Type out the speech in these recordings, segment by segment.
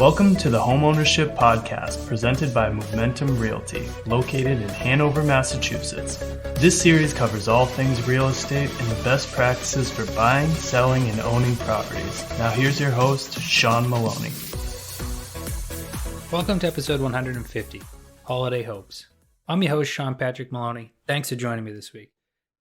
Welcome to the Homeownership Podcast presented by Momentum Realty, located in Hanover, Massachusetts. This series covers all things real estate and the best practices for buying, selling, and owning properties. Now here's your host, Sean Maloney. Welcome to episode 150, Holiday Hopes. I'm your host, Sean Patrick Maloney. Thanks for joining me this week.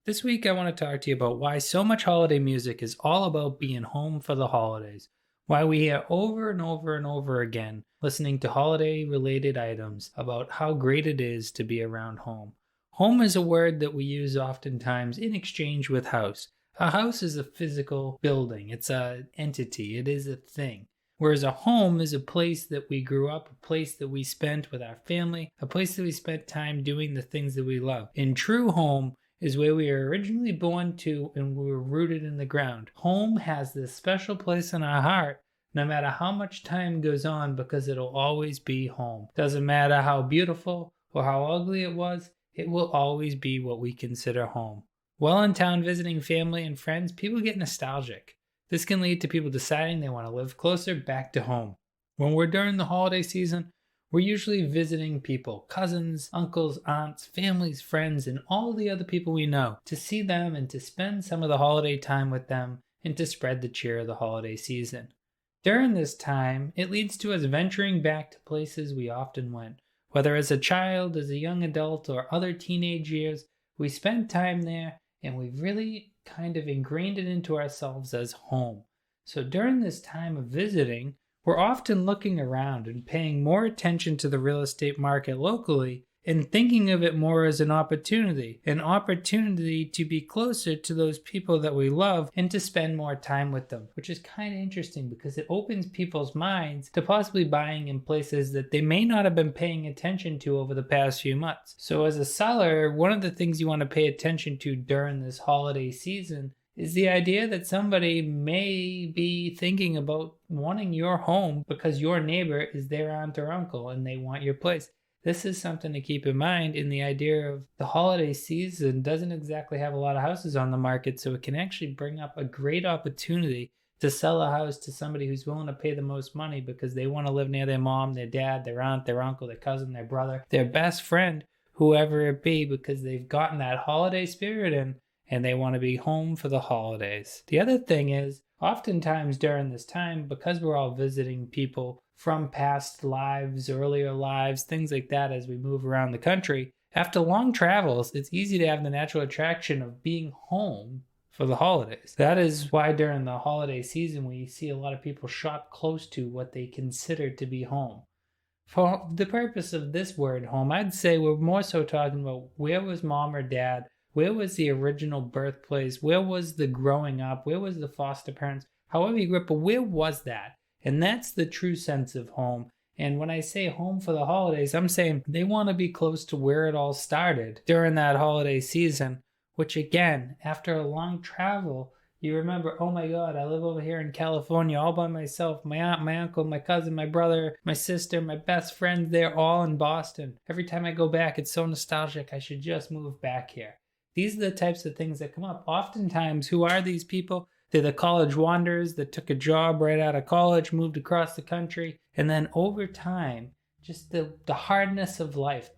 This week I want to talk to you about why so much holiday music is all about being home for the holidays. Why we hear over and over and over again listening to holiday-related items about how great it is to be around home. Home is a word that we use oftentimes in exchange with house. A house is a physical building. It's an entity. It is a thing. Whereas a home is a place that we grew up, a place that we spent with our family, a place that we spent time doing the things that we love. In true home is where we were originally born to and we were rooted in the ground. Home has this special place in our heart no matter how much time goes on because it'll always be home. Doesn't matter how beautiful or how ugly it was, it will always be what we consider home. While in town visiting family and friends, people get nostalgic. This can lead to people deciding they want to live closer back to home. When we're during the holiday season, we're usually visiting people, cousins, uncles, aunts, families, friends, and all the other people we know, to see them and to spend some of the holiday time with them and to spread the cheer of the holiday season. During this time, it leads to us venturing back to places we often went. Whether as a child, as a young adult, or other teenage years, we spent time there and we've really kind of ingrained it into ourselves as home. So during this time of visiting, we're often looking around and paying more attention to the real estate market locally and thinking of it more as an opportunity to be closer to those people that we love and to spend more time with them, which is kind of interesting because it opens people's minds to possibly buying in places that they may not have been paying attention to over the past few months. So as a seller, one of the things you want to pay attention to during this holiday season is the idea that somebody may be thinking about wanting your home because your neighbor is their aunt or uncle and they want your place. This is something to keep in mind in the idea of the holiday season doesn't exactly have a lot of houses on the market, so it can actually bring up a great opportunity to sell a house to somebody who's willing to pay the most money because they want to live near their mom, their dad, their aunt, their uncle, their cousin, their brother, their best friend, whoever it be, because they've gotten that holiday spirit in and they want to be home for the holidays. The other thing is, oftentimes during this time, because we're all visiting people from past lives, earlier lives, things like that as we move around the country, after long travels, it's easy to have the natural attraction of being home for the holidays. That is why during the holiday season, we see a lot of people shop close to what they consider to be home. For the purpose of this word home, I'd say we're more so talking about where was mom or dad. Where was the original birthplace? Where was the growing up? Where was the foster parents? However you grew up, but where was that? And that's the true sense of home. And when I say home for the holidays, I'm saying they want to be close to where it all started during that holiday season, which again, after a long travel, you remember, oh my God, I live over here in California all by myself. My aunt, my uncle, my cousin, my brother, my sister, my best friends, they're all in Boston. Every time I go back, it's so nostalgic. I should just move back here. These are the types of things that come up. Oftentimes, who are these people? They're the college wanderers that took a job right out of college, moved across the country, and then over time, just the hardness of life,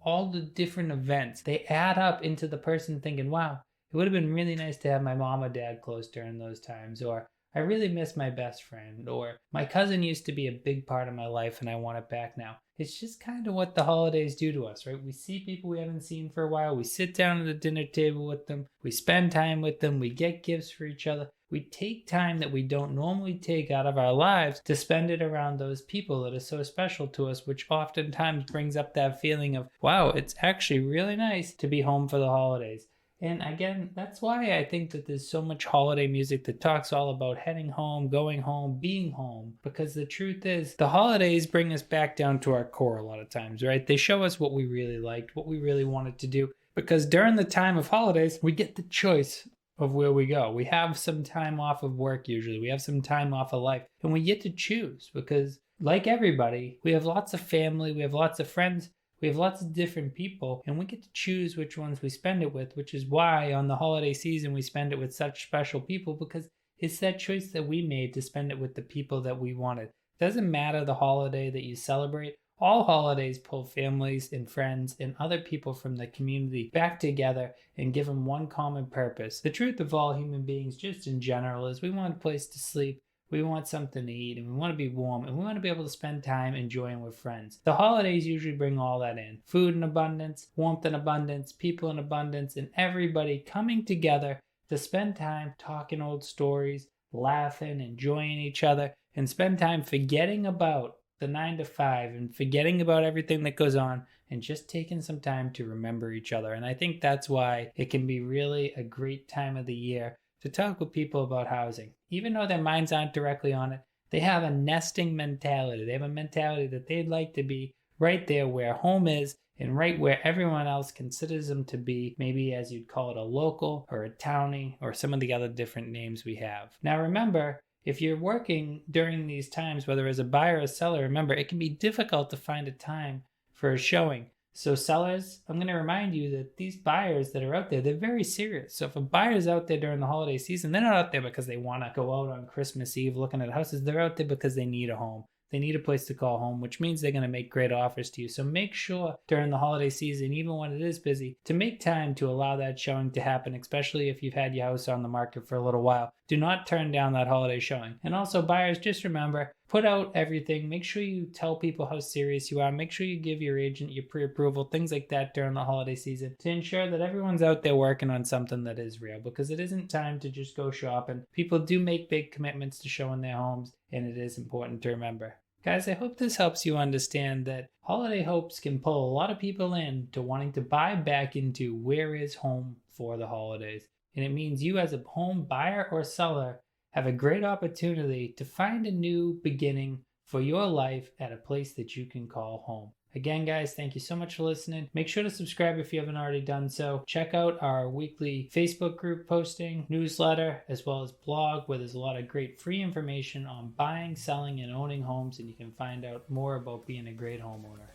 all the different events, they add up into the person thinking, wow, it would have been really nice to have my mom or dad close during those times, or I really miss my best friend, or my cousin used to be a big part of my life and I want it back now. It's just kind of what the holidays do to us, right? We see people we haven't seen for a while. We sit down at the dinner table with them. We spend time with them. We get gifts for each other. We take time that we don't normally take out of our lives to spend it around those people that are so special to us, which oftentimes brings up that feeling of, wow, it's actually really nice to be home for the holidays. And again, that's why I think that there's so much holiday music that talks all about heading home, going home, being home. Because the truth is, the holidays bring us back down to our core a lot of times, right? They show us what we really liked, what we really wanted to do. Because during the time of holidays, we get the choice of where we go. We have some time off of work usually. We have some time off of life. And we get to choose because, like everybody, we have lots of family, we have lots of friends. We have lots of different people, and we get to choose which ones we spend it with, which is why on the holiday season we spend it with such special people, because it's that choice that we made to spend it with the people that we wanted. Doesn't matter the holiday that you celebrate. All holidays pull families and friends and other people from the community back together and give them one common purpose. The truth of all human beings, just in general, is we want a place to sleep, we want something to eat, and we want to be warm, and we want to be able to spend time enjoying with friends. The holidays usually bring all that in. Food in abundance, warmth in abundance, people in abundance, and everybody coming together to spend time talking old stories, laughing, enjoying each other, and spend time forgetting about the 9 to 5 and forgetting about everything that goes on and just taking some time to remember each other. And I think that's why it can be really a great time of the year to talk with people about housing. Even though their minds aren't directly on it, they have a nesting mentality. They have a mentality that they'd like to be right there where home is and right where everyone else considers them to be, maybe as you'd call it a local or a townie or some of the other different names we have. Now remember, if you're working during these times, whether as a buyer or seller, remember it can be difficult to find a time for a showing. So sellers, I'm going to remind you that these buyers that are out there, they're very serious. So if a buyer's out there during the holiday season, they're not out there because they want to go out on Christmas Eve looking at houses. They're out there because they need a home. They need a place to call home, which means they're going to make great offers to you. So make sure during the holiday season, even when it is busy, to make time to allow that showing to happen, especially if you've had your house on the market for a little while. Do not turn down that holiday showing. And also buyers, just remember, put out everything. Make sure you tell people how serious you are. Make sure you give your agent your pre-approval, things like that during the holiday season to ensure that everyone's out there working on something that is real, because it isn't time to just go shopping. People do make big commitments to showing their homes, and it is important to remember. Guys, I hope this helps you understand that holiday hopes can pull a lot of people in to wanting to buy back into where is home for the holidays. And it means you as a home buyer or seller have a great opportunity to find a new beginning for your life at a place that you can call home. Again, guys, thank you so much for listening. Make sure to subscribe if you haven't already done so. Check out our weekly Facebook group posting, newsletter, as well as blog, where there's a lot of great free information on buying, selling, and owning homes, and you can find out more about being a great homeowner.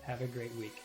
Have a great week.